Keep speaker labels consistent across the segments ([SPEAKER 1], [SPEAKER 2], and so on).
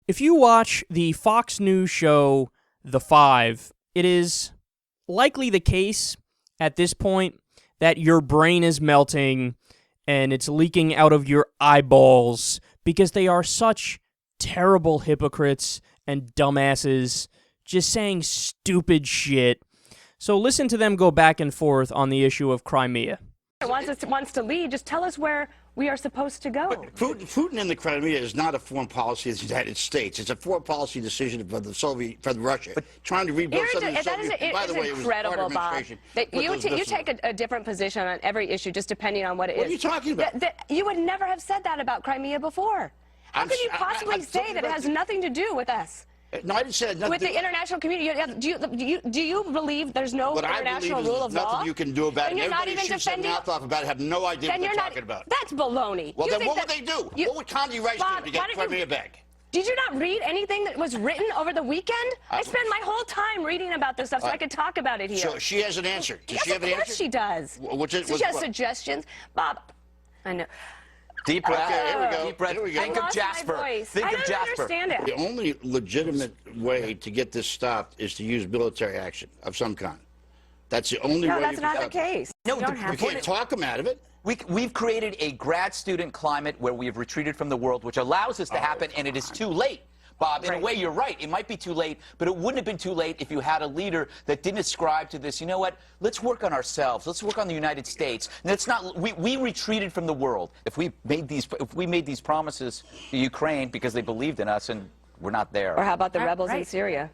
[SPEAKER 1] If you watch the Fox News show The Five, it is likely the case at this point that your brain is melting and it's leaking out of your eyeballs because they are such terrible hypocrites and dumbasses just saying stupid shit. So listen to them go back and forth on the issue of Crimea.
[SPEAKER 2] Wants to lead, just tell us where we are supposed to go.
[SPEAKER 3] But Putin in the Crimea is not a foreign policy of the United States. It's a foreign policy decision for Russia, trying to rebuild something. By the way, it was
[SPEAKER 2] incredible, Bob. That you take a different position on every issue, just depending on what it is.
[SPEAKER 3] What are you talking about?
[SPEAKER 2] You would never have said that about Crimea before. How could you possibly say that it has nothing to do with us?
[SPEAKER 3] No, I didn't say that.
[SPEAKER 2] With the international community, do you believe there's no international rule of law?
[SPEAKER 3] Nothing you can do about it.
[SPEAKER 2] And you're not
[SPEAKER 3] Everybody
[SPEAKER 2] even
[SPEAKER 3] shoots their mouth off about it, have no idea what they're talking about.
[SPEAKER 2] That's baloney.
[SPEAKER 3] Well, then what would they do? What would Condi Rice do to get Crimea back?
[SPEAKER 2] Did you not read anything that was written over the weekend? I spent my whole time reading about this stuff so I could talk about it here.
[SPEAKER 3] So she has an answer. Does she have an answer?
[SPEAKER 2] Of course she does. She has suggestions. Bob, I know.
[SPEAKER 4] Deep breath.
[SPEAKER 3] Okay, here we go.
[SPEAKER 4] Deep breath.
[SPEAKER 3] Here we go.
[SPEAKER 4] Think of Jasper.
[SPEAKER 2] I don't understand it.
[SPEAKER 3] The only legitimate way to get this stopped is to use military action of some kind. That's the only way.
[SPEAKER 2] No, that's not the case.
[SPEAKER 4] No,
[SPEAKER 2] you don't have
[SPEAKER 3] we can't talk them out of it.
[SPEAKER 4] We've created a grad student climate where we have retreated from the world, which allows this to happen, and it is too late. Bob, in a way, you're right. It might be too late, but it wouldn't have been too late if you had a leader that didn't ascribe to this. You know what? Let's work on ourselves. Let's work on the United States. And it's not. We retreated from the world. If we made these promises to Ukraine because they believed in us, and we're not there.
[SPEAKER 2] Or how about the rebels in Syria?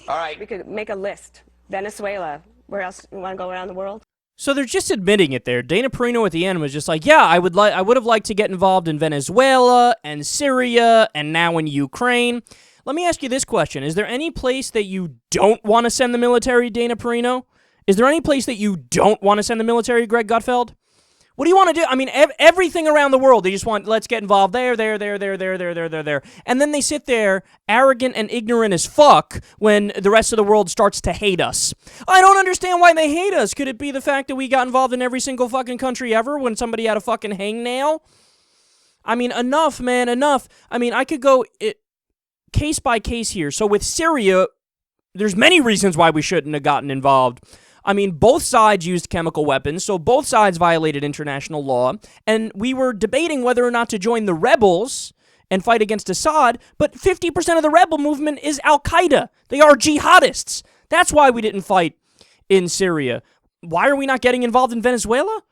[SPEAKER 4] All right.
[SPEAKER 2] We could make a list. Venezuela. Where else? You want to go around the world?
[SPEAKER 1] So they're just admitting it there. Dana Perino at the end was just like, yeah, I would have liked to get involved in Venezuela and Syria and now in Ukraine. Let me ask you this question. Is there any place that you don't want to send the military, Dana Perino? Is there any place that you don't want to send the military, Greg Gutfeld? What do you want to do? I mean, everything around the world, they just want, let's get involved there. And then they sit there, arrogant and ignorant as fuck, when the rest of the world starts to hate us. I don't understand why they hate us. Could it be the fact that we got involved in every single fucking country ever when somebody had a fucking hangnail? I mean, enough, man, enough. I mean, I could go case by case here. So with Syria, there's many reasons why we shouldn't have gotten involved. I mean, both sides used chemical weapons, so both sides violated international law, and we were debating whether or not to join the rebels and fight against Assad, but 50% of the rebel movement is Al-Qaeda. They are jihadists. That's why we didn't fight in Syria. Why are we not getting involved in Venezuela?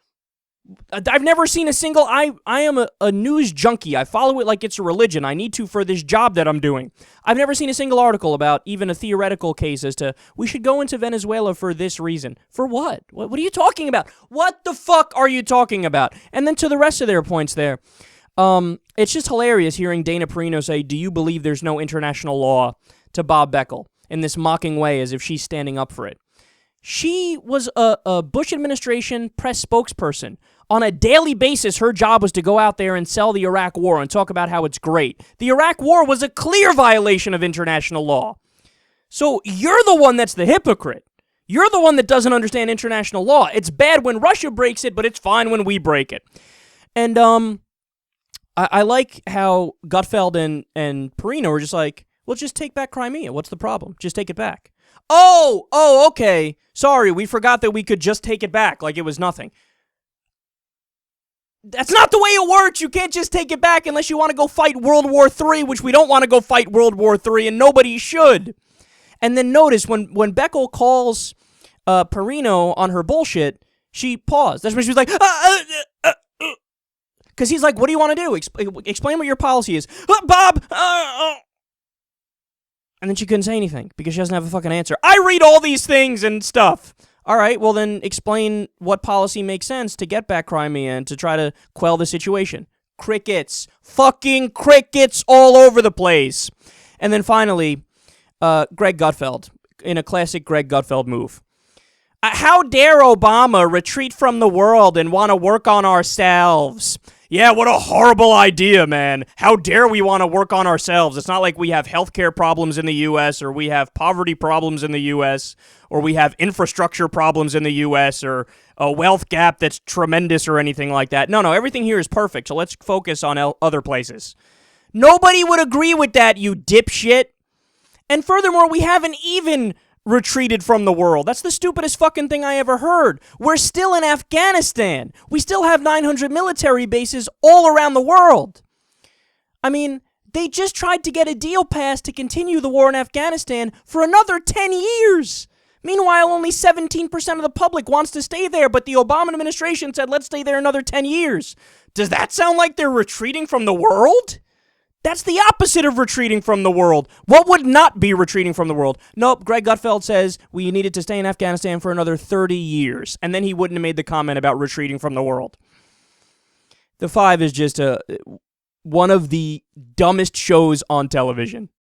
[SPEAKER 1] I've never seen a single... I am a news junkie. I follow it like it's a religion. I need to for this job that I'm doing. I've never seen a single article about even a theoretical case as to we should go into Venezuela for this reason. For what? What are you talking about? What the fuck are you talking about? And then to the rest of their points there, it's just hilarious hearing Dana Perino say, do you believe there's no international law, to Bob Beckel in this mocking way as if she's standing up for it. She was a Bush administration press spokesperson. On a daily basis, her job was to go out there and sell the Iraq War and talk about how it's great. The Iraq War was a clear violation of international law. So you're the one that's the hypocrite. You're the one that doesn't understand international law. It's bad when Russia breaks it, but it's fine when we break it. And I like how Gutfeld and Perino were just like, well, just take back Crimea. What's the problem? Just take it back. Oh, okay. Sorry, we forgot that we could just take it back like it was nothing. That's not the way it works. You can't just take it back unless you want to go fight World War III, which we don't want to go fight World War III, and nobody should. And then notice, when Beckel calls Perino on her bullshit, she paused. That's when she was like, because he's like, what do you want to do? Explain what your policy is. Bob! And then she couldn't say anything because she doesn't have a fucking answer. I read all these things and stuff. All right, well then explain what policy makes sense to get back Crimea and to try to quell the situation. Crickets. Fucking crickets all over the place. And then finally, Greg Gutfeld, in a classic Greg Gutfeld move. How dare Obama retreat from the world and want to work on ourselves? Yeah, what a horrible idea, man. How dare we want to work on ourselves? It's not like we have healthcare problems in the U.S. or we have poverty problems in the U.S. or we have infrastructure problems in the U.S. or a wealth gap that's tremendous or anything like that. No, everything here is perfect, so let's focus on other places. Nobody would agree with that, you dipshit. And furthermore, we haven't even retreated from the world. That's the stupidest fucking thing I ever heard. We're still in Afghanistan. We still have 900 military bases all around the world. I mean, they just tried to get a deal passed to continue the war in Afghanistan for another 10 years. Meanwhile, only 17% of the public wants to stay there, but the Obama administration said, let's stay there another 10 years. Does that sound like they're retreating from the world? That's the opposite of retreating from the world. What would not be retreating from the world? Nope, Greg Gutfeld says we needed to stay in Afghanistan for another 30 years, and then he wouldn't have made the comment about retreating from the world. The Five is just one of the dumbest shows on television.